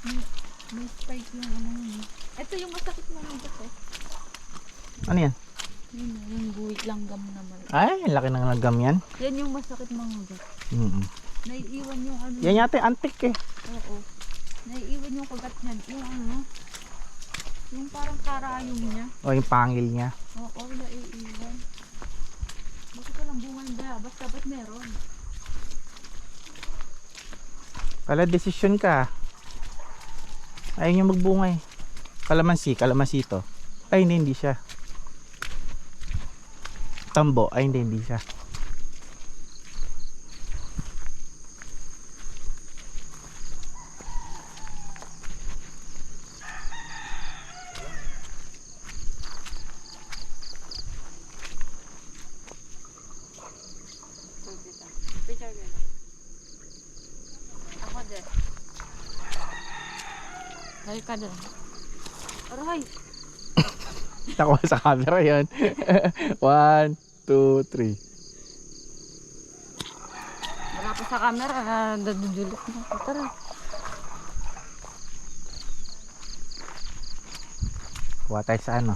May, may spike yung ano yun. Ito yung masakit na ng bato. Ano yan? Yun na, yung guwit langgam na malaki. Ay, laki ng langgam yan. Yan yung masakit mga bato. Naiiwan yung ano. Yan yata antik eh. Oo. Naiiwan yung kagat niyan. Yung ano. Yung parang karayong niya. O yung pangil niya. Oo, naiiwan. Bakit walang bunga niya? Basta ba't meron? Pala desisyon ka. Ayaw niya magbunga eh. Kalamansi to. Ay hindi siya. Tambo, ay hindi siya. Picture ko. Ako din. Tayo ka din. Aray! Nakuha sa camera yun. 1, 2, 3. Wala pa sa camera. Dadudulot na. Tara. Kuha tayo sa ano.